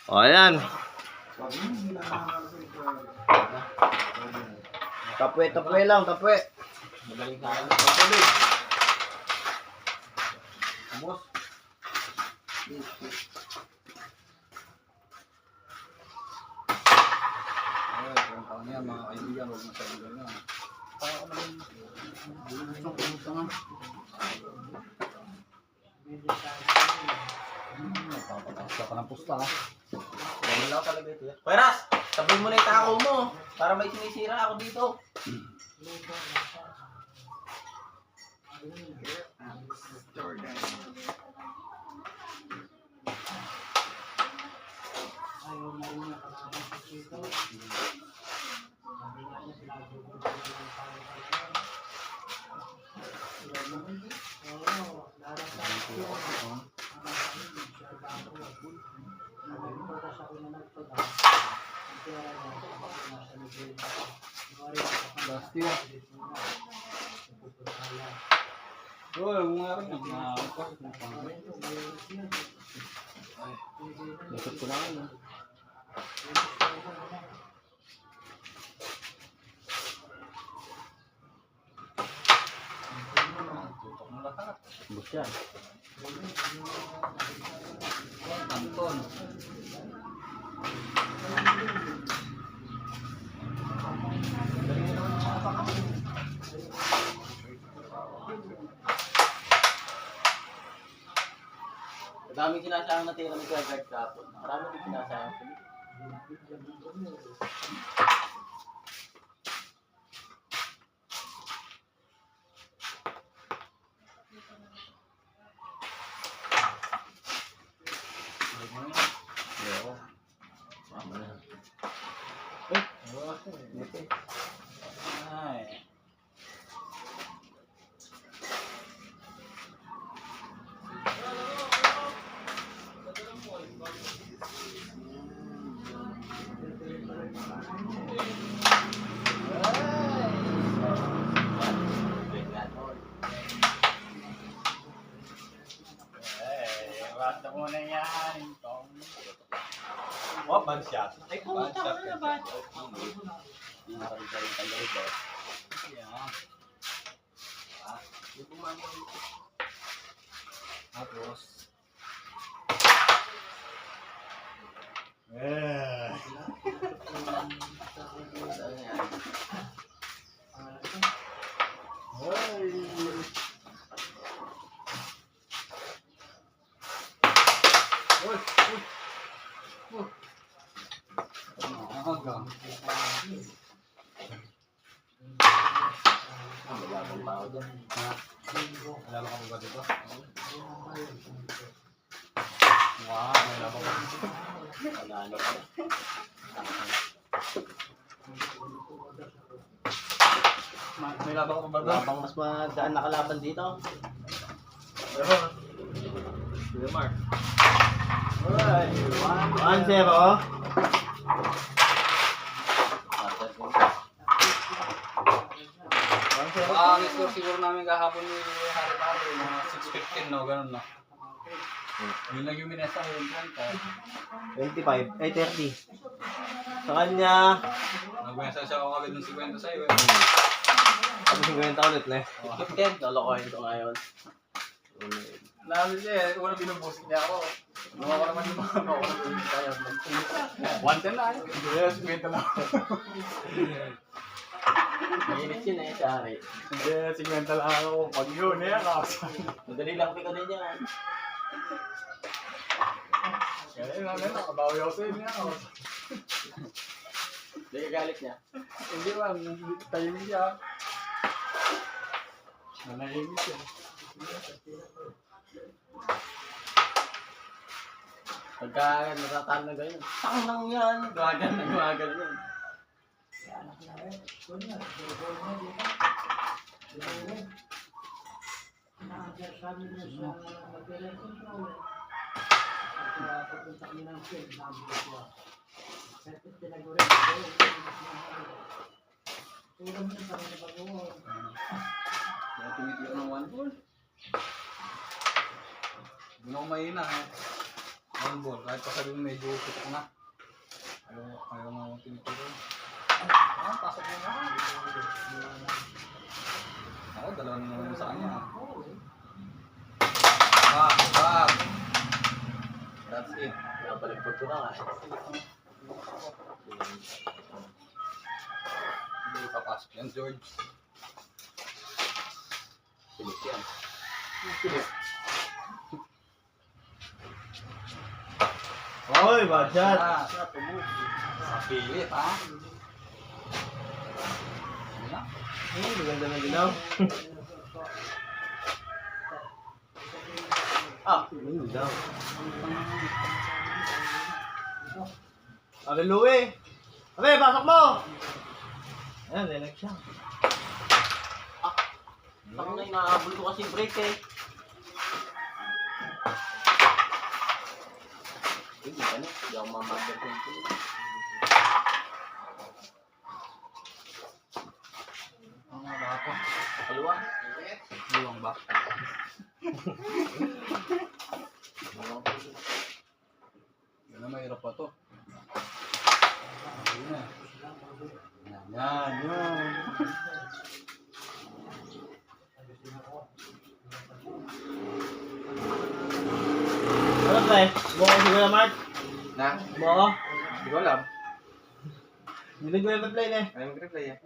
O, ayan. Tapwe lang, tapwe. Magaling tayo. Tapwe. Boss. Kung taon niya, mga kaibigan, huwag masyadong gano'n. Kaya ko naman, gusto nga. Napapatakas ka pa ng pusta, ha? Ganun lang talaga ito. Peras, sabihin mo na yung takaw mo. Para may sinisira ako dito. Basti ya. Oh, mga rin nagkakapos ng pangit. Dapat ko lang yun. Tutok ng lahat. Bus yan. Anton. Daming sinasayang natira ni Kuya Gert kapon. Marami din sinasayang. Ay. Basta mo na yan. Oh, bad shot. Ay, pumunta ka na ba? Nakarating sa rin tayo ito. Yeah. Yung bumanda dito. Tapos. Eh. Malabang pa ako dyan. Alala ka ba dito? Wow, may labang ka dito. Panalo ka. May labang ka ba dito? Labang mas madaan na kalaban dito. Pero, Kuya Mark. alright. 1-0. Ang score siguro namin kahapon ni Harry Paro, mga 6:15 no, ganun no. Yun lang yung minesa ko yung 25. Ay, 30. Sa kanya. Nagmesa siya ako agad ng 50 sa'yo eh. Tapos 50 ulit na eh. 15. Lolokohin ko ngayon. Namin siya eh, una binubusik niya ako. Nawa ko naman yung mga ako ng tayo. 110 na eh. Hindi, 50 lang. Mainit yun eh, Shari. Hindi, 50 lang ako. Pag yun eh, Madali lang piko din yan. kaya namin, nakabawi ako sa'yo niya. Hindi ka galit niya. Hindi man, tahimik siya. Nanahimik siya. Pagka natatalo na ganyan, tang lang yan. Gawagan na gawagan yan. Kaya tumitigil ng 1 goal. Hindi na ako mahina eh. One ball. Kahit pa sabihin medyo putok na. Ayaw nga akong tinitiro. Pasok mo na. Ako, dalawa na naman sa kanya. Back. That's it. Nabalagpag ko na nga. Hindi papasok yan, George. Pilit yan. Oy, bad shot. Sa pilit, ha? Ano na? Maganda na ginaw. Hindi daw. Abe, Louie. Abe, pasok mo! Ayan, lilag siya. Ako na inaabol ko kasi break eh. Hindi ka na. Hindi ako mamagder ko ito. Ang wala pa. Kaliwa. Liwang ba? Yan na, mahirap pa to. Ayun na. Yan. Ano ba eh? Buo ko siguro, Mark. Na? Buo. Hindi ko alam. Hindi ko yung play na eh. Ayaw mag-replay eh.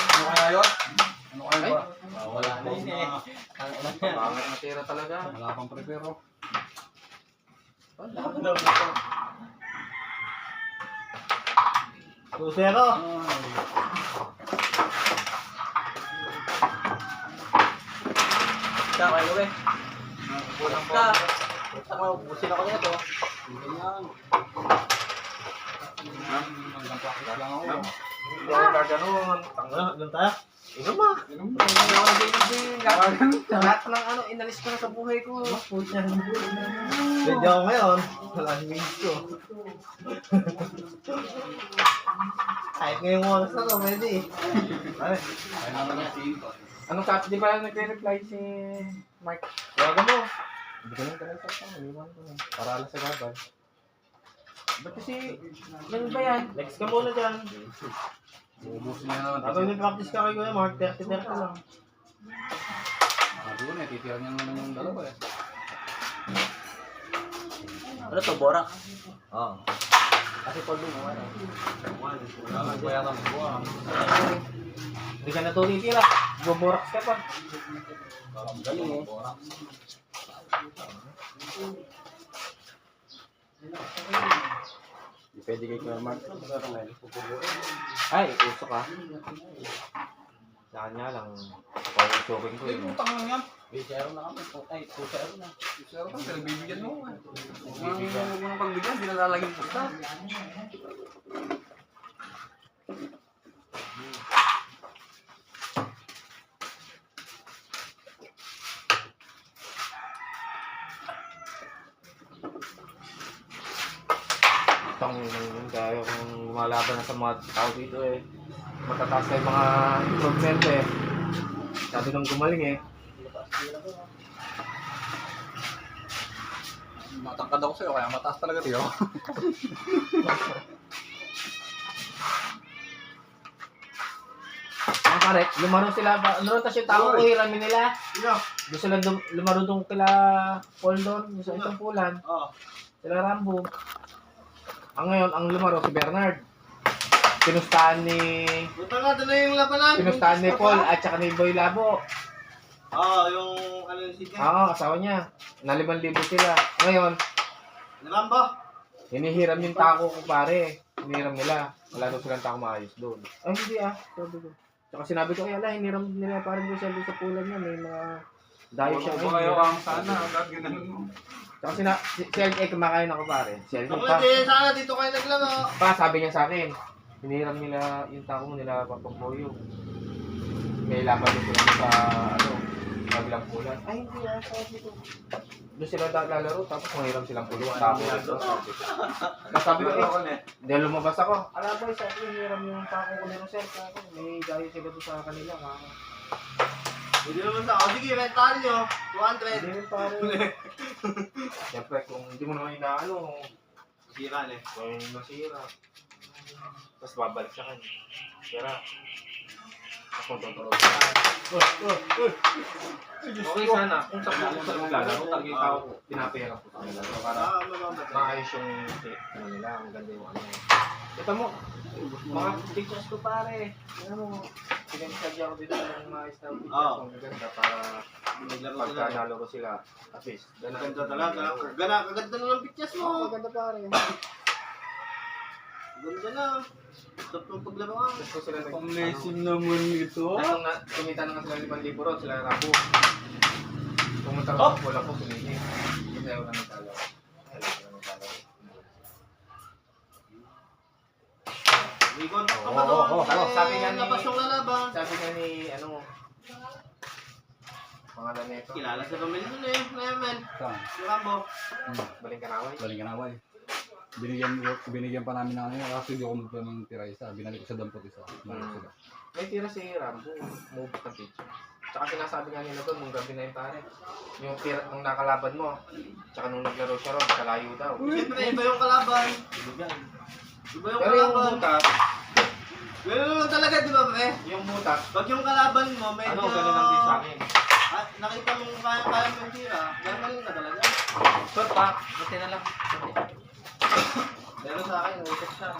Ano kaya yun? Ano kaya ba? Wala na yun eh. Pangat na tira talaga. Wala pang prepare, oh. Wala. 2-0. Siya, kaya Louie. Kulang ka. Saka ubusin ako nito. Ganyan. Hanggang practice lang ako. Hindi ako gaganon. Tangga, doon tayo. Inom mo. Inom mo. Hindi ako nag-inom. Lahat ng ano, inalis ko na sa buhay ko. Pucha. Pwede ako ngayon. Wala si Wings ko. Kahit ngayong oras na to, pwede eh. Pare, Kaya naman na sinto. Anong sabi? Di ba nagre-reply si Mark? tawagan mo. Hindi ko lang talaga sa maliwan ko. Para alas sa gabay. Ba't kasi, ganun ba yan? Next ka muna dyan. Uubusin niya naman. Habang may practice ka kay Kuya Mark, 30-30 lang. Sabi ko na, titira niya naman yung dalawa eh. Ano to, borak? Oo. Kasi pag lumawa na. Wala lang pa yata magbuha. Hindi ka na tumitira. Buboraks ka pa. Galing eh. Hindi pwede kay Kuya Mark. Ay, uso ka. Sa kanya lang. Pag-shopping ko Ay, yun. putang lang yan. Bisero na kami. Ay, pusero na. Pero kung pinagbibigyan mo. Huwag mo nang pagbigyan, di nalalaging pusta. Itong kaya kung lumalaban na sa mga tao dito eh. Matataas na yung mga improvement eh. Sabi nung gumaling eh. Matangkad ako sa'yo, kaya mataas talaga tiyo. Ang pare, lumaro sila ba? Ano tas yung tao ko hiramin nila? Doon sila lumaro doon kila Paul doon, yung sa isang pulan. Sila Rambo. Ang ngayon, ang lumaro si Bernard. Pinustahan ni... Buta nga, doon na yung labanan. Pinustahan ni Paul at saka ni Boy Labo. Yung ano yung sige. Oo, kasawa niya. Na 5,000 sila. Ngayon, Naramba. hinihiram yung tako ko pare. Hinihiram nila. Wala daw silang tako maayos doon. Ay, hindi ah. Sabi ko. Tsaka sinabi ko, ay ala, hiniram nila parang ko siya doon sa pulan niya. May mga dayo siya. Huwag kayo ang sana, agad ganun mo. Tsaka si LA kumakain ako pare. Si LA Ako pa. na sana dito kayo naglaro. Pa, sabi niya sa akin, hiniram nila yung tako mo nila Papangboyo. May laban din sila sa ano, kabilang pulan. Ay, hindi ah. Sabi ko. Doon sila lalaro, tapos mahiram silang pulo. Tako dito. Tapos sabi ko, hindi lumabas ako. Ala boy, sabi ko, hiram yung tako ko ni Rosel. May dayo sila doon sa kanila. Hindi naman sa ako. Sige, rentahan nyo. 200. Hindi rin pare. Siyempre, kung hindi mo naman inaano, Sira eh. kung masira. Tapos babalik sa kanya. Sira. Ako totoo. Okay sana, kung sa maglalaro, talaga yung tao, pinapera ko sa kanila. So, para Mamamatay. maayos yung ano nila, ang ganda yung ano. Ito mo, mga pictures ko pare. Ano mo, pinag-sadya ko dito ng maayos na pictures. Ang ganda para Naglaro pagka sila. nalaro sila, at least. Ganda talaga. Kaganda na ng pictures Oo, mo. maganda pare. Ganda na. Stop ng paglaruan. Gusto sila nag... Pang lesson naman ito. Nung kumita na nga sila 5,000 ron, sila Rabo. Pumunta ko sa pula ko, sumili. Hindi ako namin talo. May contact ka Oo, ba doon? oo, oo. Sabi nga ni- Labas yung lalaban. Sabi nga ni, ano, pangalan nito, Kilala sa pamilya nun eh. Nayaman. Saan? Si Rambo. Baling Kanaway. Galing ka na ba eh. Binigyan pa namin ng ano, kasi hindi ako magpa ng tira isa. Binalik ko sa dampot isa. Sila. May tira si Rambo, move ng picture. Tsaka sinasabi nga nila doon, nung gabi na yung pare, yung tira, nung nakalaban mo, tsaka nung naglaro siya ron, kalayo daw. Siyempre, iba yung kalaban. Iba yung Pero yung kalaban. butas, Ganun lang talaga, di ba, pre? yung butas, Pag yung kalaban mo, medyo... ano, ganun lang din sa akin. Ah, nakita mo kaya mo yung tira. Gagaling ka talaga. Sir, pa, buti na lang. Pero sa akin, utot siya.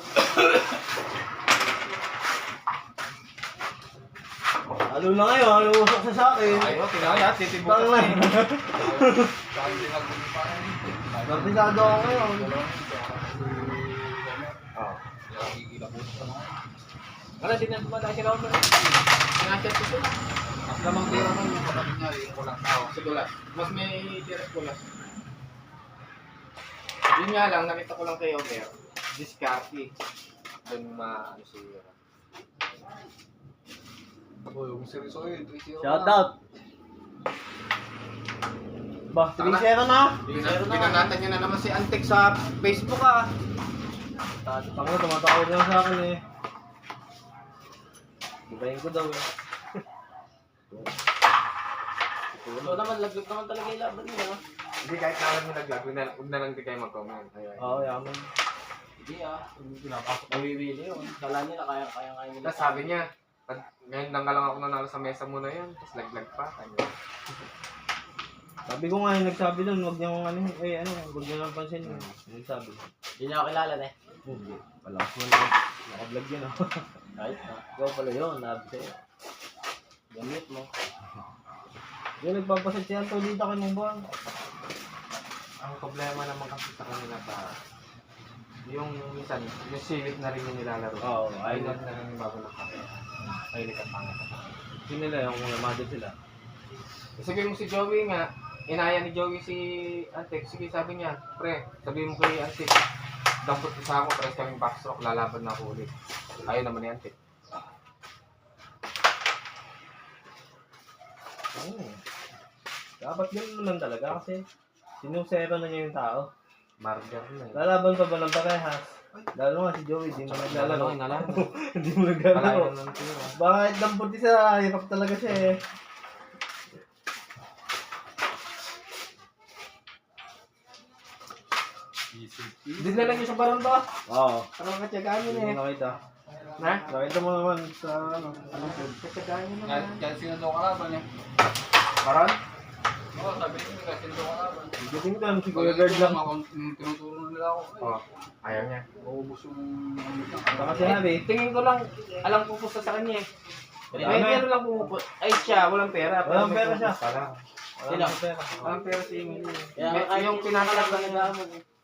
Ano na ngayon? Ano usok siya sa akin? Ayun, tinala, titibukas Tang na na. eh. Saan din nagbuli pa rin. Napisado ako ngayon. Oo. Ikilapos ka na. Wala, di na dumadaan sila ako. Sinachat ko sila. Mas lamang tira mo yung kapatid niya, yung kulang tao. Sa gulas. Mas may tiras gulas. Yun nga lang, nakita ko lang kay Omer. Discarte. Doon ano siya. Uy, yung seryoso yun, 3-0 Shout out. Bah, 3-0 na. Pinanatan niya na naman si Antek sa Facebook ah. Tango, tumatakot lang sa akin eh. Ibayin ko daw eh. Oo naman, laglag naman talaga yung laban nila. Hindi kahit naman mo naglag, huwag na lang di kayo mag-comment. Ayun. Oo, yaman. Hindi hindi pinapasok na wiwili yun. Kala nila kaya nila. Tapos sabi niya, ngayon lang ka lang ako nanalo sa mesa mo na yan. Tapos laglag pa. Ayun. Sabi ko nga yung nagsabi doon, huwag niyong ano, huwag niyo nang pansin yun. Nagsabi. Hindi niya ako kilala eh. Hindi. Malakas mo lang. Naka-vlog yun ah. Kahit na. Ikaw pala yun, nabi sa'yo. Gamit mo. Yung nagpapasit siya, tulita kay Mubang. Ang problema naman kasi sa kanila pa, yung minsan, yung silip na rin yung nilalaro. Oo, Ay, na rin yung bago na kami. Ay, likat pangat. Sino nila yung mga mother sila? Sabihin mo si Joey nga, inaya ni Joey si Antek. Sige, sabi niya, pre, sabihin mo kay Antek, dampot isa ako, press kaming backstroke, lalaban na ako ulit. Ayaw naman ni Antek. Oo. Dapat yun naman talaga kasi sinusero na niya yung tao. Margar na eh. Lalaban pa ba ng parehas? Lalo nga si Joey, di mo naglalaro. Hindi mo naglalaro. Palayo ng tira. Bakit dampot isa? Hirap talaga siya eh. Din na lang yung sa baron to. Oo. Parang katyagaan yun Hindi eh. mo nakita. Na? Nakita mo naman sa ano. Katyagaan yun Kahit naman. kahit sino daw kalaban eh. Baron? Oo, sabi niya kahit sino daw kalaban. Giting doon, si Kuya Guard lang. Ako, tinuturo nila ako. Oo. Ayaw niya. Maubos yung... Baka sinabi. Tingin ko lang, alam pupusta sa kanya eh. May Ano? meron lang pumupusta. Ay siya, walang pera. Walang Pero may pera siya. pumupusta lang. Wala akong pera. Walang pera si Emily. Kaya Yung pinakalang na nila.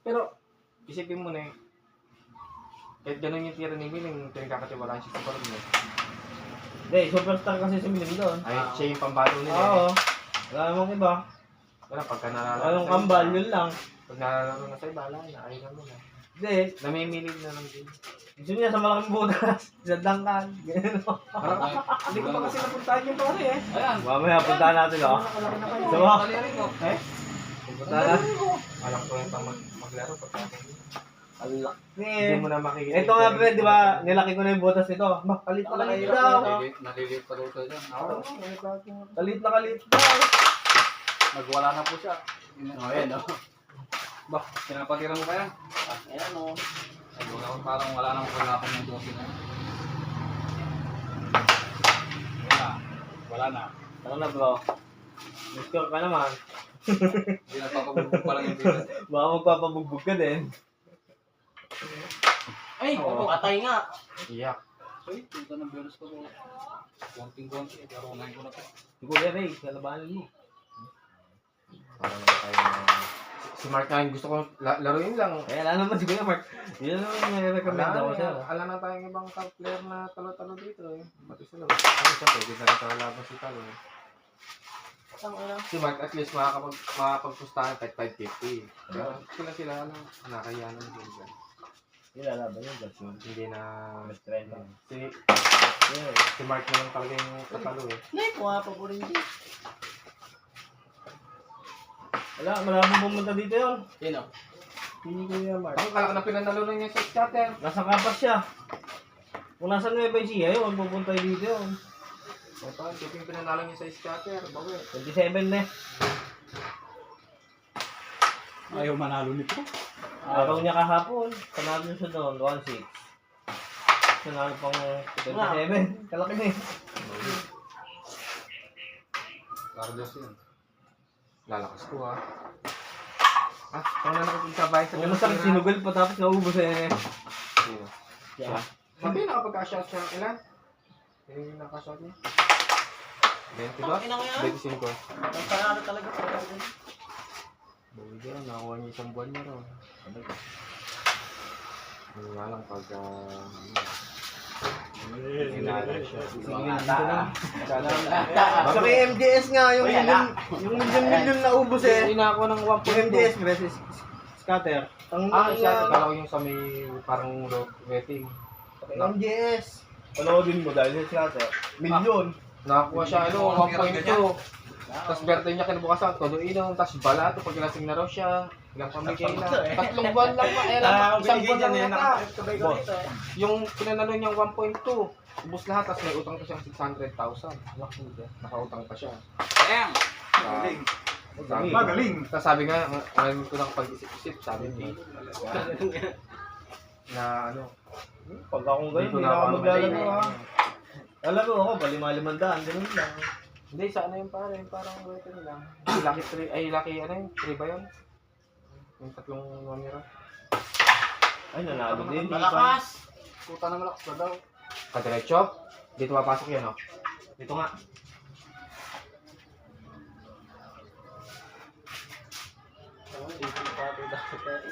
Pero, isipin mo na eh. Kahit ganun yung tira ni Emily, yung pinagkakatiwalaan siya sa parang niya. Hindi, superstar kasi si Milim doon. Ay, siya yung pambalo nila. Oo. Wala namang iba. Pero pagka nalalaro Anong sa kambal, iba, yun lang. pag nalalaro na sa iba, wala na, ayaw na muna. Hindi. Namimilig na lang din. Gusto niya sa malaking butas. Sa dangkan. Ganun. Hindi ko pa kasi napuntahan yung pare eh. Ayan. Mamaya, punta natin oh. Nakalaro na kayo. Diba? Talirin ko. Eh? Punta natin. Alam ko yung maglaro pagka Hindi mo na makikita. Ito nga pre, di ba? Nilaki ko na yung butas nito. Bah, kalit na kalit daw. Naliliit pa daw ito dyan. Kalit na kalit daw. Nagwala na po siya. Ayan o. Bah, pinapatira mo kaya? Ayan o. Parang wala nang kagapon ng dosi na. Wala na. Ano na bro? Mister ka naman. Hindi nagpapabugbog pa lang yung bilis. Baka magpapabugbog ka din. Ay, patay nga. Iyak. Uy, punta ng bilis ko doon. Konting-konti. Karunahin ko na ito. Si Kuya Ray, kalabanan mo. Parang tayo na... Si Mark nga, gusto ko laruin lang. Eh, alam naman si Kuya Mark. Yun naman yung nire-recommend ako siya. Alam na tayong ibang top player na talo-talo dito eh. Pati sila. Ano siya, pwede na rin kalaban si Talo eh. Si Mark at least makakapagpustahan kahit 550. Pero sila, ano, nakakaya naman din dyan. Ilalaban yung Johnson. Hindi na... Best friend mo. Si Mark naman talaga yung katalo eh. Hindi, kuha pa po rin dito. Wala, maraming pumunta dito yun. Sino? Hindi Kuya Mark. Ang kalak na pinanalo na niya sa scatter. Nasa kapas siya. Kung nasa Nueva Ecija yun, pupunta dito yun. Ito, ito yung pinanalo niya sa scatter. Bago eh. 27 na eh. Ayaw manalo nito. Araw niya kahapon. Panalo siya doon, 1-6. Sanalo pang 27. Kalaki na eh. Carlos yun. Lalakas ko ah. Kung na nakikigsabay sa Kung masakit sinugal pa tapos naubos eh. Sino? Siya. Sabi nakapagka-shot siya ng ilan? Yung nakashot niya? 22? Ina nga yan. 25. Ang panalo talaga po. Bawi dyan, nakakuha niya isang buwan niya raw. Ano nga lang pag... Hinala siya. Sige, dito na. Baka Sa kay MJS nga, yung million na ubos eh. hindi na ako ng 1.2. MJS versus scatter. Ang Siya, kala ko yung sa may parang low rating. MJS. Panoodin mo dahil sa scatter. Million. Nakakuha siya, 1.2. Tapos birthday niya kinabukasan, todo inom, tapos bala, pag lasing na raw siya. Ilang pamigay na. 3 buwan lang ma, isang buwan lang yata. Yung pinanalo niyang 1.2, ubos lahat, tapos may utang pa siyang 600,000. Nakautang pa siya. Damn! Magaling! Tapos sabi nga, ngayon ko lang pag-isip-isip, sabi niya, na ano, Pag akong ganun, hindi na ako maglalaro ha. Alam mo ako, balima-limandaan, ganun lang. hindi, sa ano yung pare, parang weapon lang. Lucky 3, ay lucky ano yun, 3 ba yun? Yung tatlong numero. Ay, nanalo din. Malakas! Puta na malakas na daw. Kadiretso, dito mapasok yan, oh. Dito nga.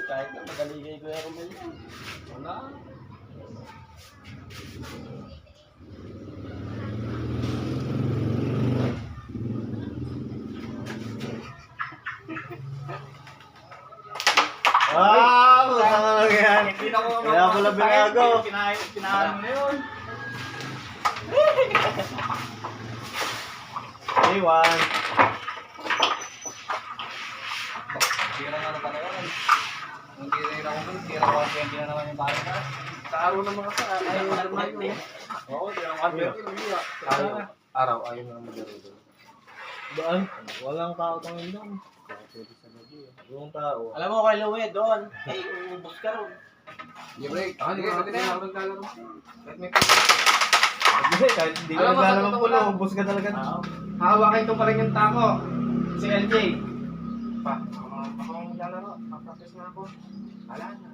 Kahit na magaligay ko yung Romel. Wala. Puta ka lang yan. Kaya pala binago. Pinahan mo na yun. Hey, one. Tira na naman na yun. Kung tira ako nun, tira 120 na naman yung pare ka. Sa araw ng mga ayaw na naman yun. Oo, tira 120. Araw, ayaw na naman doon. Doon? Walang tao tangin doon. Yung tao. Alam mo kay Louie doon. Ay, uubos ka ron. Give break. Sige, pati na ako naglalaro. Kahit may Kahit hindi ka Alam mo, naglalaro sa ng totoo pulo, lang. ubos ka talaga. hahawakin ko pa rin yung tako. Si LJ. Pa, ako naglalaro. Papractice na ako. Wala na.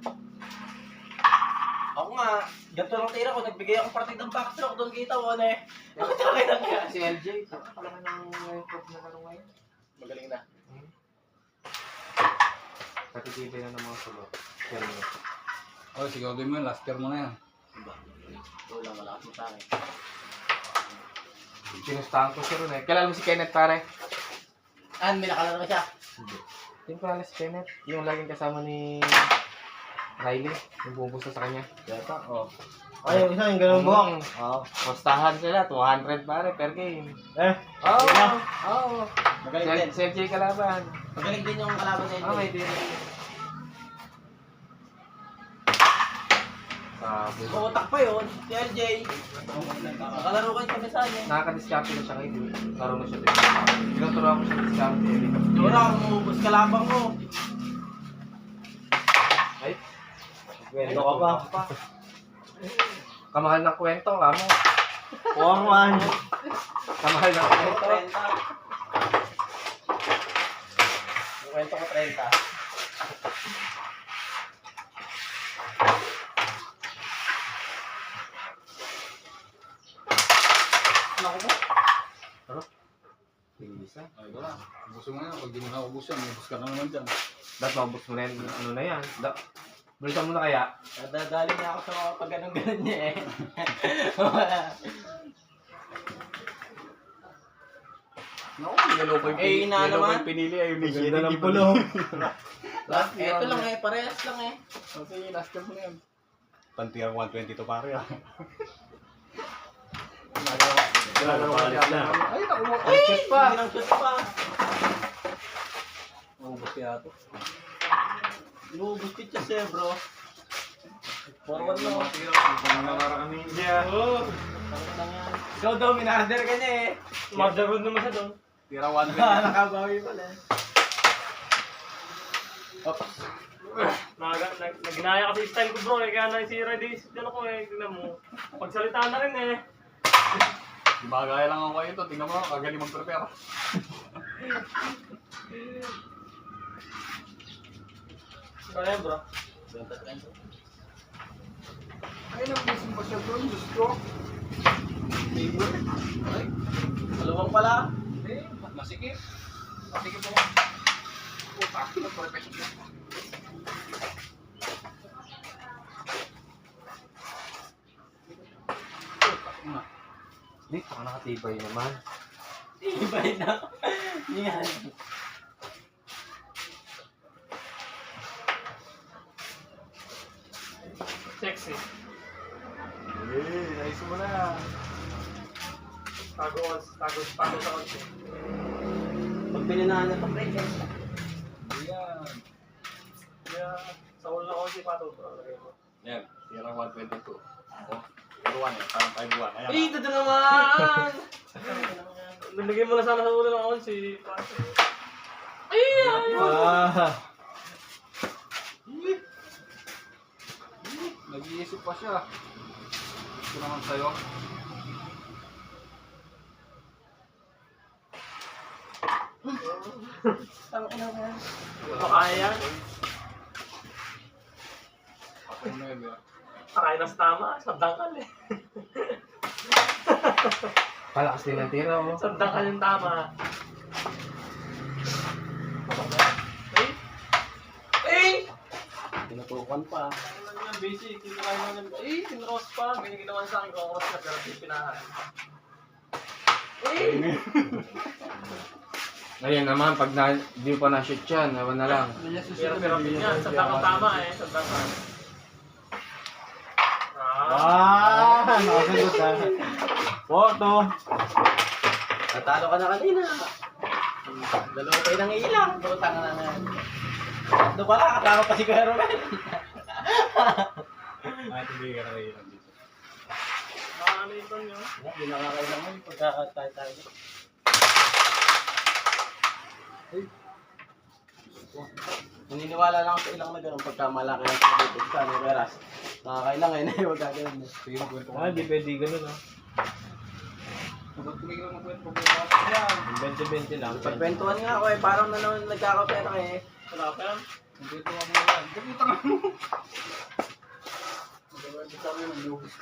Ako nga, ganito lang tira ko. Nagbigay akong partidang backstroke doon kita mo eh. Nakataway lang yan. Si LJ, pala ng prop na laro ngayon. Magaling na. Patitibay na ng mga sulot. Pero Oh, siguro mo yun. Last year mo na yan. Ito lang, malakas mo sa akin. pinustahan ko siya ron eh. Kailan mo si Kenneth pare? May nakalaro siya. Yung pala si Kenneth, yung laging kasama ni Riley, yung bumubusta sa kanya. Yata, oh. Ay, yung isa, yung ganun buhok. Oo. Postahan sila, 200 pare per game. Oo. Yeah. Oo. Magaling din. Si FJ kalaban. Magaling din yung kalaban sa Oo, may LJ. din. Utak pa yun, si LJ. Nakalaro kayo sa mesanya. Nakaka-discount na siya ngayon. Laro na siya din. Tinuturuan ko siya discount. Dora, umubos ka labang mo. Ay, Kwento ka pa. kamahal ng kwento, kamo. Forman. Kamahal ng kwento. 30. Yung kwento ko 30. Isa. Ay, wala. Ubus mo yan. Pag di mo naubos yan, ubus ka na naman dyan. Dapat maubos mo na yan. Ano na yan? Balikan mo na kaya? Nadadali na ako sa mga pag ganun niya eh. Naku, yellow pa yung Eh, ina yellow pa naman. yung pinili. Ayun, ni Ganda ng Jenny. pulo. Ito lang eh, parehas lang eh. Sige, last term na yan. Pantiang 122 pare ah. Palit na. Ay, naku mo. Ay, shoot pa. Hindi nang shoot pa. Ubus kaya ito. Inuubos kitsa siya bro. Forward Mga mo. tira, mga nakaraan ka ninja. Ikaw daw, minarder ka niya eh. Magdarod naman siya doon. Tira 122. Nakabawi pala eh. Naginaya kasi style ko bro, kaya nasira din ano ko eh, tignan mo. Pagsalita na rin eh. Bagay lang ako kayo ito. Tingnan mo, kagaling mag-prepare. Kaya bro. Ay, nabusin pa siya doon. Diyos ko. Ay, Maluwang pala. eh, masikip. Masikip mo. Puta, nag-prepare siya. Hindi, baka nakatibay naman. Ibay na. Yan. Sexy. Eh, ayos mo na. Tago sa konti. Pag pininahan na ito, break eh. Ayan. Kaya sa ulo na konti pa ito bro. Lagay mo. Yan, tira 122. Ako, tira 1 eh, parang 5-1. Ayan. Eh, ito naman! Nalagay mo na sana sa ulo ng konti. Nag-iisip pa siya. Ito naman sa'yo. Makaya yan. Patay mo na yun, ya. Nakaya na sa tama. Sabdangkal eh. Palakas din ang tira, oh. Sabdangkal yung tama. Eh? Eh! Tinutukan pa. Ano yan, basic. Kinakain mo yan. Eh, tinross pa. Ganyan ginawa sa akin kung ako na pero di pinahan. Eh! Ngayon naman, pag di pa na-shoot yan, naman na lang. Pero din yan. Sabdangkal tama eh. Sabdangkal. Nakasagot ha. Photo. Natalo ka na kanina. Dalawa kayo nang ilang. Putang na yan. Doon pala, kasama pa si Kuya Romel. Ay, hindi ka nakailang dito. Ano ito nyo? Hindi nakakailang mo. Pagkakatayo tayo. Naniniwala lang ako sa ilang na gano'n pagka malaki ang pagkakatayo sa ano, Veras. Nakakailang ngayon eh, wag gagawin mo. Sige, magkwento ko. Hindi pwede ganun, oh. Huwag tumigil mo kwento. Pagkwento yan. 20-20 lang. Pagkwentuhan nga ako eh, parang na naman nagkakapera eh. Wala pa yan. Magkwento ka muna yan. Magkwento ka mo. Magkwento ka muna. Nilubos.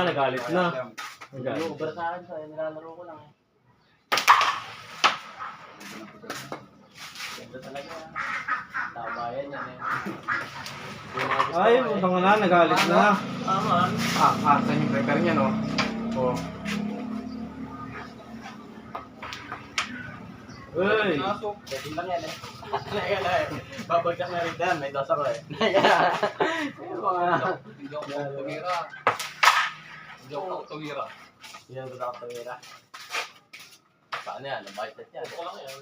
Nagalit na. Hindi ko sa akin sa nilalaro ko lang eh. Ganda talaga. Tabayan yan eh. Ay, utang na, nagalit na. Tama. Saan yung prepare niya, no? Oh. Uy! Pinasok. Gating lang yan eh. Naya na eh. Babagsak na rin yan. May dos ako eh. Ayun mga. Hindi ako tumira. Hindi ako tumira. Yan ba ako tawira? Paano yan? Nabait na yan. Ito ko lang yan.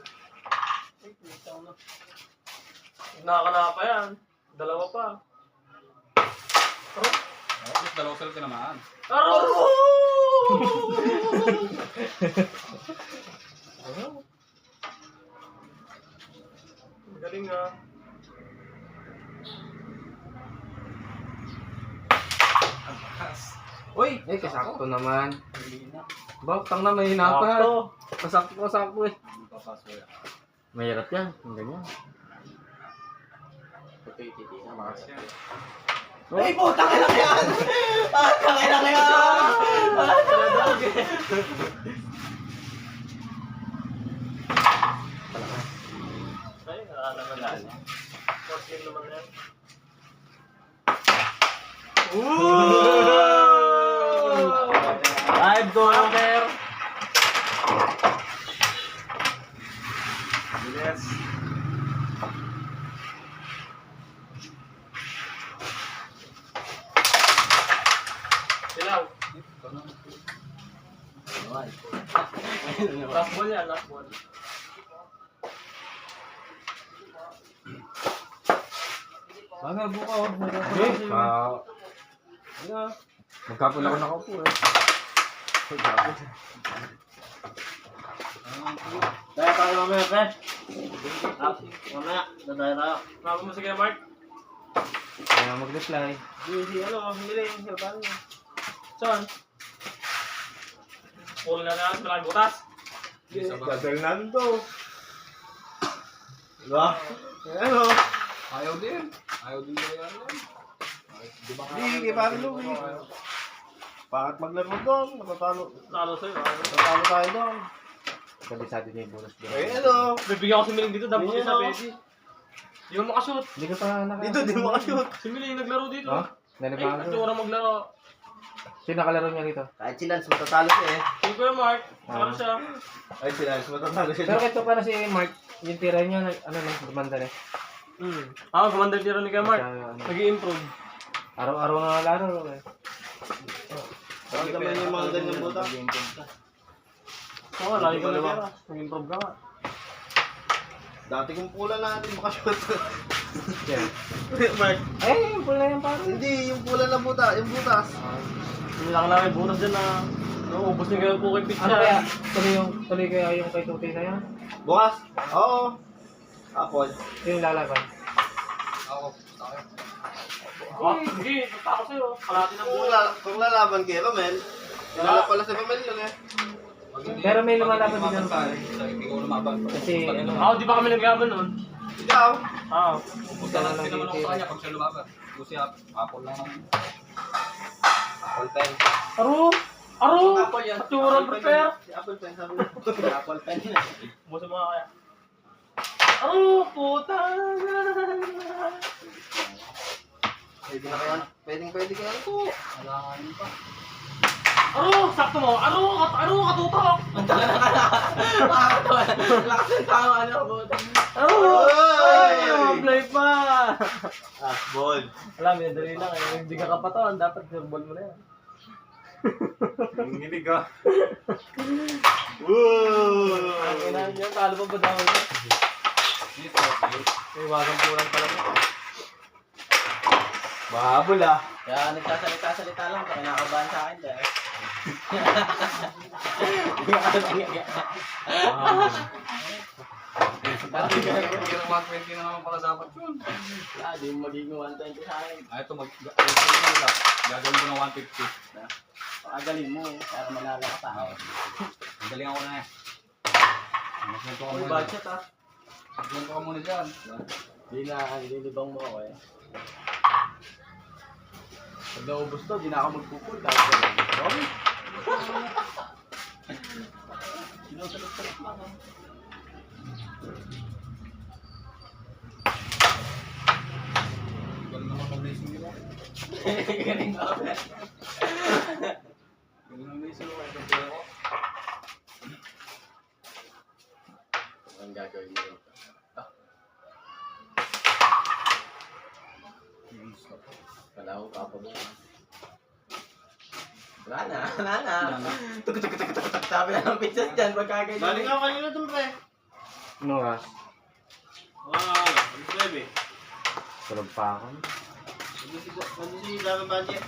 Ay, putang na. Nakakala pa yan. Dalawa pa. Tapos dalawang sila tinamaan. Aro! Galing ah. Uy! Eh, kasakto naman. Baktang na, may hinapa. Kasakto eh. Mahirap yan. Ang ganyan. Ay, putang ina yan! Putang ina yan! Ay, naman yan. Fourth game naman yan. Live corner! Yes. Silaw. Last ball yan, last ball. Baka buka oh. Magkapon ako nakaupo eh. Dahil tayo mamaya, pre. Mamaya, dadayo tayo. Mama mo sige, Mark. Kaya mag-reply. Si ano, hindi paano yun? Saan? Pull na na, maraming butas. Dadal na to. Diba? Ano? Ayaw din. Ayaw din ba yan? Hindi, kaya parang luwi. Bakit maglaro doon? Matatalo. Lalo sa'yo. Matatalo tayo doon. Kabisado niya yung bonus doon. Eh, ano? Bibigyan ko si Miling dito, dapat Hindi sa na. pwede. Di mo makashoot. Hindi ka pa naka... Dito, di mo makashoot. Si Miling naglaro dito. Ha? Ay, Nalibago. at yung maglaro. Sino nakalaro niya rito? Kahit si Lance matatalo siya eh. Sige Kuya Mark, ano siya? Ay, si Lance matatalo siya. Pero ito pa na si Mark, yung tira niya, ano na, dumanda na. Ako, commander tiro ni Kuya Mark. Ano, Nag-i-improve. araw-araw na laro eh. Saan kami yung mga ganyang buta? Oo, lagi ka na tira. Nag-improve ka nga. Dati kong pula natin makashoot. Yeah. Mark, Ay, yung pula yan pare. hindi, yung pula na buta, yung butas. Hindi lang lang yung bonus dyan na nauubos niya kayo po kay Pitch Ano kaya, tuloy kaya yung kay Tuti na yan? Bukas? Oo. Apple. Yung lalaban. Ako. Tayo. Oh, hindi, basta ako sa'yo. Kalahati ng Kung, buhay. kung lalaban kay Romel, wala pala sa pamilya eh. Pag hindi- Pero may lumalaban pag din hindi naman. lumaban tayo, hindi ko lumaban. Kasi, ano, Ako, di ba kami naglaban nun? Ikaw? Oo. Pupunta lang din naman ako sa kanya pag siya lumaban. Kasi apple lang naman. Apple pen. Aro! Aro! Apple yan. Patura, prepare! Si Apple pen, sabi mo. Apple pen. Busa mo nga kaya. Aro! Puta! Pwede na kaya, pwede kaya ito. Alanganin pa. Aro! Sakto mo! Aro! Aro! Katutok! Lakas ng tama niya ako. Aro! Ay! Play pa! Ah, ball. Alam, yan dali lang eh. Hindi ka kapatawan, dapat surbol mo na yan. Nanginig ka. Woo! Ang ina niya, talo pa ba daw niya? May wagang pulang pala niya. Bahabol ah. Kaya nagsasalita-salita lang, kaya nakabahan sa akin dahil. Dati ka ng 120 na naman pala dapat yun. Wala, di mo magiging 120 sa akin. Ito gagawin ko ng 150. Pakagaling mo, para manalo ka sa akin. Ang galing ako na eh. Magpunto ka Full muna. budget ah. Magpunto ka muna dyan. Di na, nililibang mo ako eh. Pag naubos to, di na ako magpupul. Dahil ko lang. Sorry. Sinusunod-sunod lang ah. Galing naman pag-racing nila. Galing ako. Galing ang racing nila. Ito pala ko. Ang gagawin mo rin. Wala akong kapabong. Wala na. Tuk-tuk-tuk-tuk-tuk. Sabi na ng pizzas dyan, magkagaling. Balik ako kanina dun, pre. Ano oras? Ah, 9. Tulog pa ako. Nandun si Dami Budget.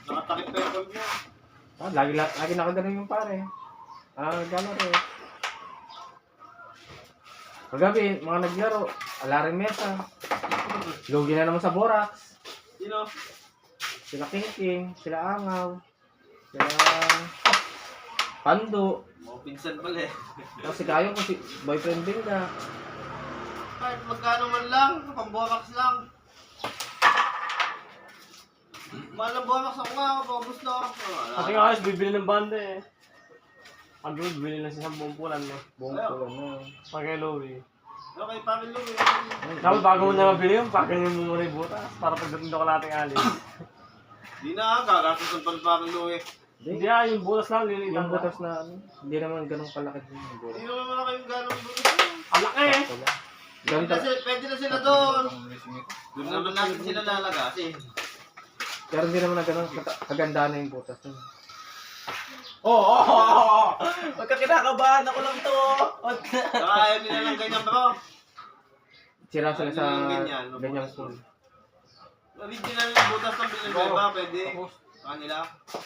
Nakatakip pa yung bulb niya. Ah, lagi nakagaling yung pare. Gano'n rin. Kagabi, mga naglaro. Ala rin mesa. Lugi na naman sa Borax. Sino? Sila King, sila Angaw, sila Pando. Mga pinsan pala eh. Tapos si Kayo kasi boyfriend din ka. Kahit magkano man lang, pang-borax lang. Mahal ang borax ako nga, paubos na ako. Kasi nga ayos, bibili ng banda eh. Pag bibili na siya 10 pulan no. Buong ko na. Pag kay Louie. Okay, pamilyo eh. Tapos bago mo na mabili yung pakainin mo muna yung butas para pagdating daw kalating alis. Di na, gagastos ang pamilyo eh. Hindi yung butas lang, lilitan Yung butas na ano, hindi naman ganun kalaki din yung butas. Hindi naman na kayong gano'ng butas. Ang laki eh! Pwede na sila doon. Doon naman natin sila lalagasin. Pero hindi naman na ganun kaganda na yung butas. Oo! Huwag ka kinakabahan, ako lang to. Saka ayaw nila ng ganyan bro. Sira sila sa Ganyan, ganyang school. Original na butas ng Villanueva, pwede. Sa kanila.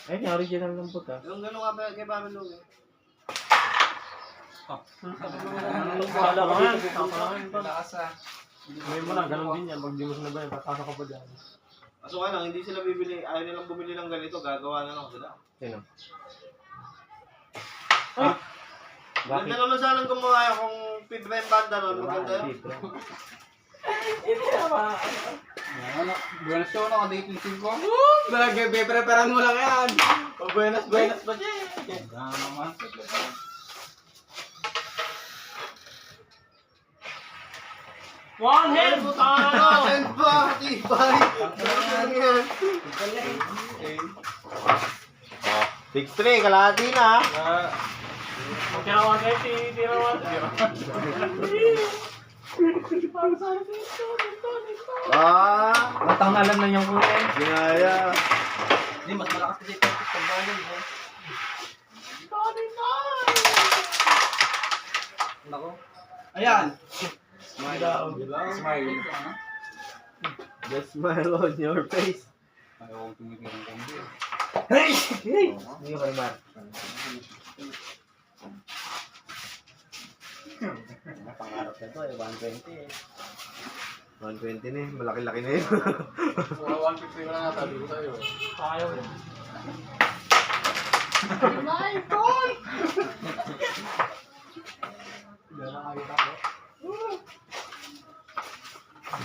Ayun yung original ng butas. Yung gano'n nga kay pamilyo eh. Wala ka nga. Lakas Ngayon mo na, ganun din yan. Pag di mo sinabi, papasok ka pa dyan. Kaso nga lang, hindi sila bibili, ayaw nilang bumili ng ganito, gagawa na lang sila. Sino? Ah! Bakit? Ganda naman sanang gumawa kung pibre yung banda nun, maganda yun. Ano? Buenas show na, dating sim ko. Preparan mo lang yan. O buenas pa siya. Gano'n naman. One hand! Talo! Send pa, tibay. Ano yan? 6-3, kalahati na. Tira 120, tira 120. Matang alam na niyang kulay. Ginaya. Hindi, mas malakas kasi ito. Pagbalan mo. Nako. Ayan! Smile. Just smile on your face. Ayaw kong tumigil ng kundi. Hindi ko Mar. Pangarap na to eh, 120 eh. 120 na eh, malaki-laki na yun. 150 na nga tabi ko sa'yo. Ayaw eh.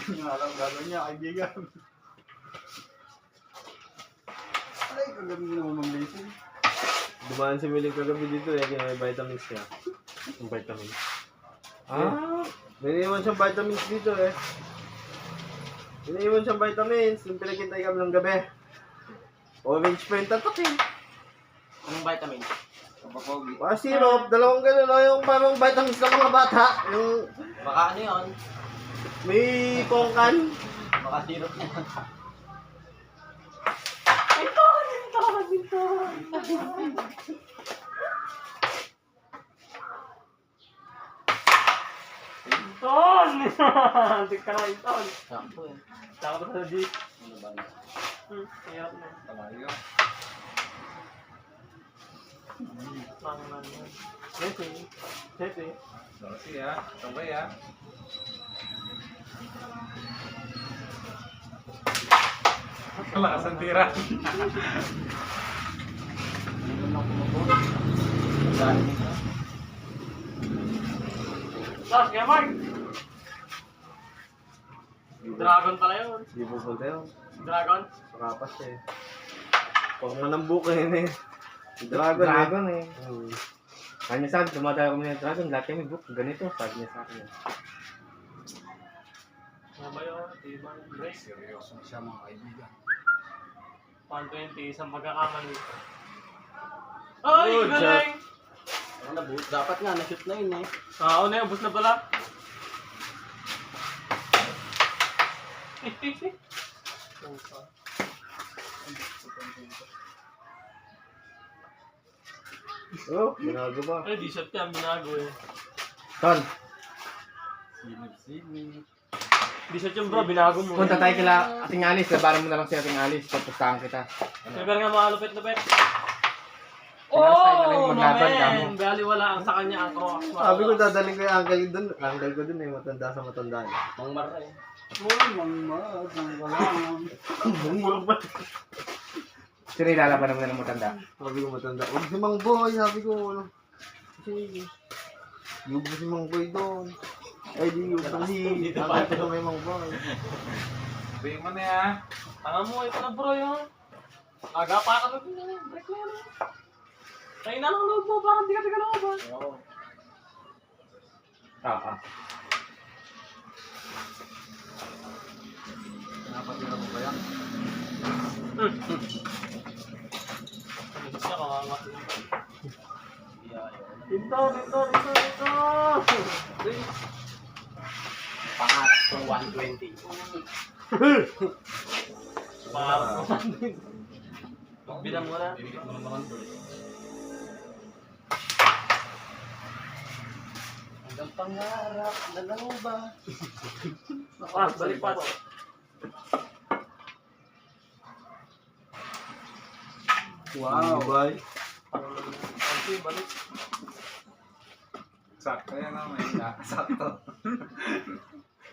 Yung alam gano'n niya, kaibigan. Ay, kagabi naman mag-listen. Dumaan si Miling kagabi dito eh, kaya may vitamins niya. Yung vitamin. May iniwan siyang vitamins dito eh. Iniwan siyang vitamins, yung pinagkintay kami ng gabi. Orange pa yung tatak eh. Anong vitamin? Syrup, dalawang ganun o yung parang vitamins ng mga bata. Yung Baka ano yun? may pongkan. Baka syrup niya. Ton! Antik ka na yung ton. Sakto eh. Takot sa jeep. Ano ba na? Hirap na. Talayo. Pangalan mo. Sete. Sete. Dasi ha. Tambay ha. Lakas ang tira. Last, kaya Mark! Dragon pala yun. Hindi pupunta yun. Dragon? Makapas eh. Pag manambuk eh. Dragon, Dragon eh. eh. Kanya sabi, dumadayo kami ng dragon, lahat kami book, ganito, sabi niya sa akin. Ano ba yun? Tibang Grace. Seryoso na siya mga kaibigan. 120, isang pagkakamali. Ay, Good galing! Ano, dapat nga, na-shoot na yun eh. Oo na yun, bus na pala. Oh, ginagawa. Ay, di shot yan, binago eh. Ton, Di siya yung bro, binago mo. Punta tayo kila Ating Alice, labanan mo na lang si Ating Alice, pupustahan kita. Pero nga malupit-lupit. Sinalas tayo na lang maglaban ka mo. Bali wala ang sa kanya ang cross. Sabi ko dadaling ko yung uncle dun. Uncle ko dun eh, matanda sa matanda. Mang Maray. Bumurang ba? Sino ilalaban mo na ng matanda? Sabi ko matanda. Huwag si Mang Boy, sabi ko. Ano? Kasi, yung si Mang Boy doon. Ay, di yung si... Uncle ko may Mang Boy. Sabihin mo na yan. Tanga mo, ito na bro yung... Aga pa ka rin na break na yan. Tayo na lang load mo, parang di ka lumabas. Ah. Napatira mo ba yan? Siya kawawa. Dito. Pangat to 120. Parang. Bilang mo na. Bibigit mo naman bro. Hanggang pangarap na lang ba? Balik pa. Wow. Boy. Okay, balik. Sakto yan naman. Sakto.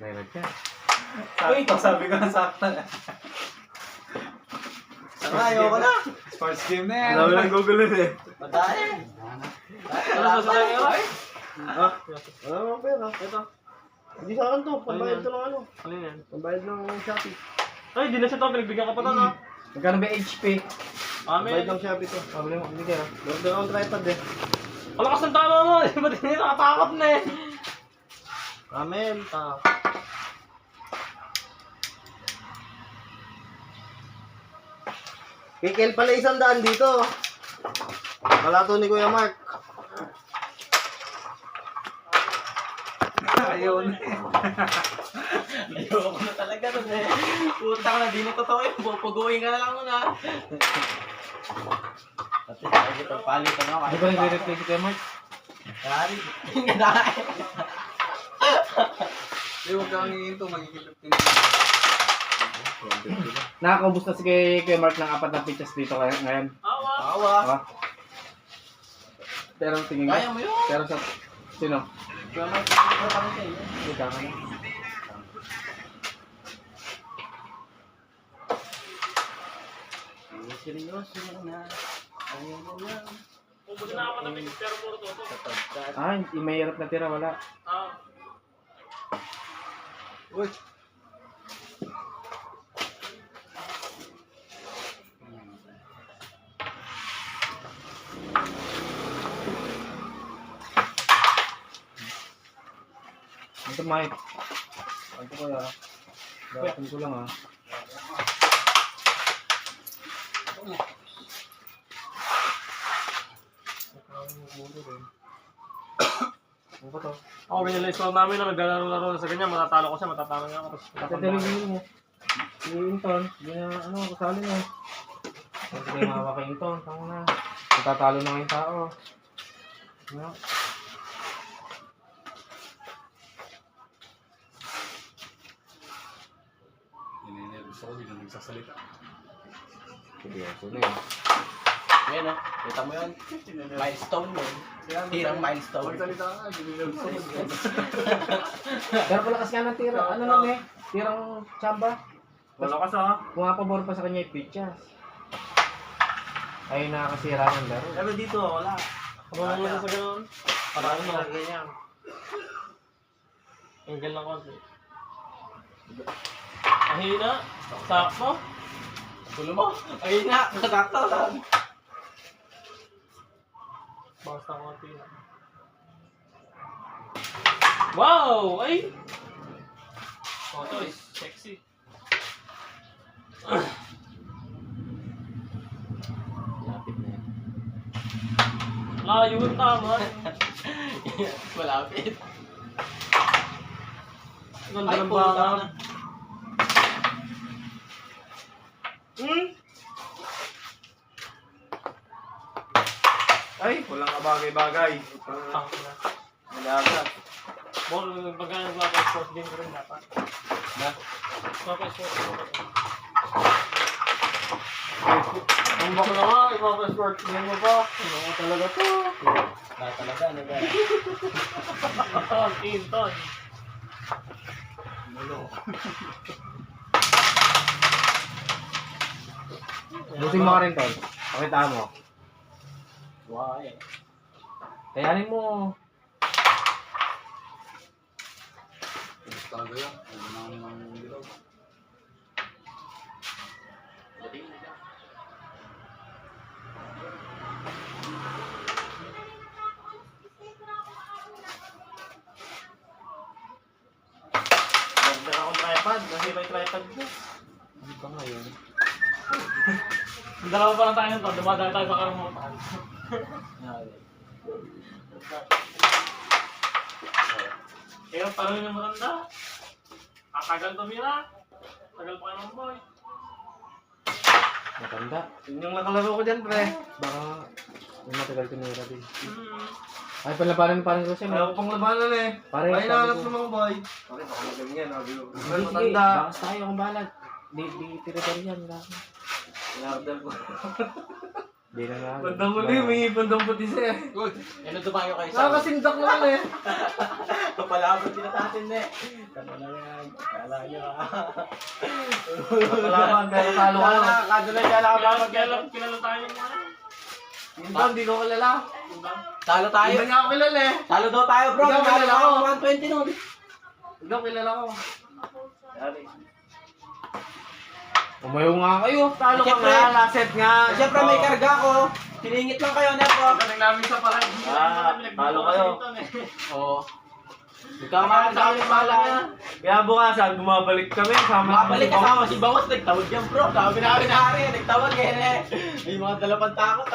Meron ka. Sakto, sabi ko na sakto. Sana, ayoko na. Sports game na yan. Alam mo lang gugulo eh. Madali. Ano sasabihin nyo? Ha? Wala mo pera. Ito. Hindi sa akin to. Pambayad to ng ano. Ano yan? Pambayad ng Shopee. Ay, di na siya to. Pinagbigyan ka pa to, no? Magkano ba HP? Pambayad Amen. ng Shopee to. Sabi mo, hindi ka. Order akong tripod eh. Malakas ng tama mo. Ba't hindi nakatakot na eh? Amen. Kikel pala 100 dito. Wala to ni Kuya Mark. Ayaw na. Ayoko na talaga nun eh. Puta ka na, di na totoo yun. Pupuguin ka na lang nun ah. Kasi sabi ko, palitan ako. Hindi ba nagre-replay si Kuya Mark? Kari. Nga na. Huwag kang hihinto, magiging 15. Nakakaubos na si Kuya Mark ng 4 na pitches dito ngayon. Awa. Awa. Diba? Pero tingin Kaya ko. mo yun. Pero sa... Sino? Kaya may pagkakita kami kayo. Hindi ka na. Seryoso na. Ayaw mo lang. Ubus na ako ng picture pero puro toto. Ah, yung may hirap na tira, wala. Ah. Uy! Ito, Mike. Ito ko ya. Dapat ko lang ah. Ano ba to? Ako binilize ko namin na naglalaro-laro na sa ganyan. Matatalo ko siya, matatalo niya ako. Tapos Tatalihin mo. Si Inton, hindi na ano, kasali mo. Hindi kayo mawa kay Inton, tama na. Matatalo na ngayong tao. Ano? Gusto ko, hindi na nagsasalita. Seryoso na yun. Ayan o. Kita mo yun. Milestone yun. Tirang milestone. Magsalita ka, hindi na gusto ko. Pero palakas nga ng tira. Ano lang eh? Tirang tsamba. wala ka sa. Pumapabor pa sa kanya yung pitchas. Ay nakakasira ng laro. Sabi dito, wala. Kabang mo sa gano'n. Parang mo. ganyan. Ang galang konti. Mahina. Sakto. Tulo mo. Ayun na. Nakakta lang. Basta konti na. Wow! Ay! Photo is sexy. Lapit na yan. Layo yung tama. Malapit. Ganda Ay, ng puta baka. na. Ay, walang kabagay-bagay. Tangina. Malaga. Ball, pagka naglakas. sports game ko rin dapat. Ipa-sports game ko rin. Ang bako na nga, ipa-sports game mo pa. Ano ko talaga to? Talaga, ano ba? Tinton. Busin mo ka rin, Tol. Pakita mo. Wow, eh. Kayanin mo. Gusto talaga yan. Ano nang dilaw. Ganda akong tripod. Kasi may tripod ko. Ano ba ngayon? Ang dalawa pa lang tayo nito, dumadaan tayo sa karamutan. Kaya parang yung maganda. Katagal tumira. Tagal pa kayo ng boy. Matanda. Yun yung nakalaro ko dyan, pre. Baka may matagal tinira din. Hmm. Ay, palabanan ni parang Jose. Ayaw ko pang labanan eh. Pare, Ay, sabi nahanap ko. ng mga boy. Bakit ako na ganyan, sabi ko. Sige, Ay, sige. matanda. Bakas tayo kung balag. Di tira-tira yan. Inarder ko. Di na nga. Bandang muli, may bandang puti siya eh. Ano dumayo kayo sa... Nakakasindak naman eh. Papalabot din natin eh. Kano na yan. Kala nyo ah. Kalaban, pero talo ka na. Kadulay ka lang. Kilala tayo yung mga. Minsan, hindi ko kilala. Talo tayo. Hindi nga ako kilala eh. Talo daw tayo bro. Ikaw, Talo kilala ako. ko. 120 nun. Hindi ko kilala ko. Yari. Umayo nga kayo. Talo ka Siyempre. nga, laset nga. Siyempre may karga ko. Siningit lang kayo, Nepo. Galing namin sa parang. Talo kayo. Oo. Ikaw nga sa amin pala. Kaya bukasan, bumabalik kami. Mabalik kasama si Bangos. Nagtawag yan bro. Sabi namin na rin. Nagtawag eh. May mga dalawang takot.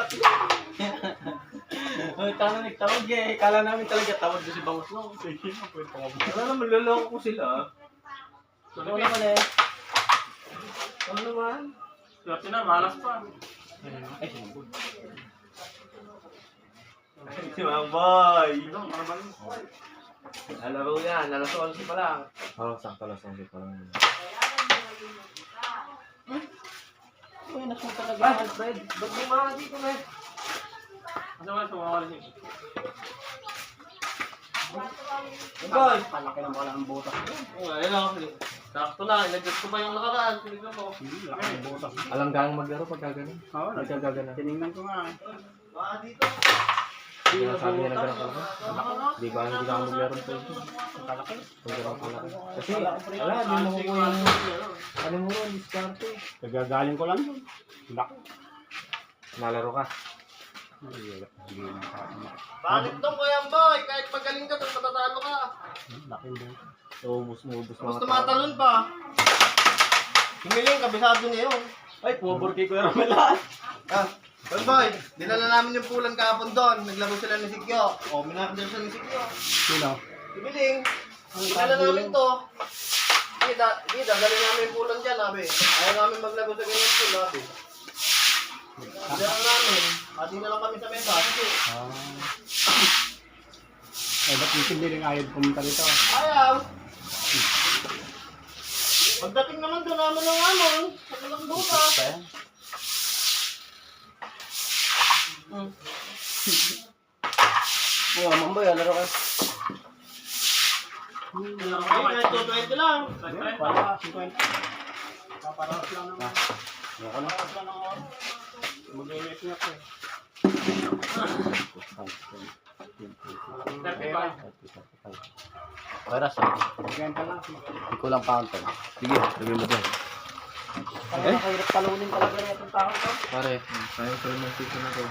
Ay, tanong nagtawag eh. Kala namin talaga tawag doon si Bangos. No, Wala naman, loloko ko sila. ano naman eh. Ano naman? Swerte na, malas pa. Ay, sinubod. Si Mang Boy. Ito, marabang. Nalaro yan, alas 11 pa lang. Oo, sakto lang. Sakto pa lang. Uy, nasunod talaga. Ay, Fred, ba't bumaha dito, Fred? Kasi wala sumawala siya. Mang Boy! Palaki ng pala ng butas. Oo, ayun ako. Sakto lang, inadjust ko pa yung nakaraan. Tinignan mo. Alam kang maglaro pagka ganun. Oo, Pagka gagana. tinignan ko nga. Baha dito. Hindi na sabi niya nagkaroon ka lang. Di ba hindi ka maglaro po ito? Pag gano'n ka lang. Kasi wala, hindi mo makukuha yung ano mo ron, diskarte. Kagagaling ko lang yun. Laki. Nalaro ka. Bakit to, Kuya Boy? Kahit magaling ka, tapos matatalo ka. Laki din. Ubus Tapos mga tao. tumatalon pa. Humiling, kabisado niya yun. Ay, pumaburki ko yung lahat. Ah, Kuya Boy, dinala namin yung pulan kahapon doon. Naglaro sila ni Sikyo. O, minarder siya ni Sikyo. Sino? Humiling. Dinala namin to. Hindi, dadali namin yung pulan dyan, sabi. Ayaw namin maglaro sa ganyan pool, sabi. Dinala namin. Pati na lang kami sa mesa. Sige. Ay, ba't hindi rin ayaw pumunta rito? Ayaw. Pagdating naman doon namin ng amon, sa kalang butas. Oo, mamboy, laro ka. Ay, kahit 220 lang. Para 50. Paparahas lang naman. Paparahas lang naman. Mag-iinit niya ko eh. 35. Pera sa. Ganda lang. Hindi ko lang fountain. Sige, lagay mo dyan. Ang hirap talunin talaga rin itong tao ko. Pare, sayang sa rin ng pizza na to.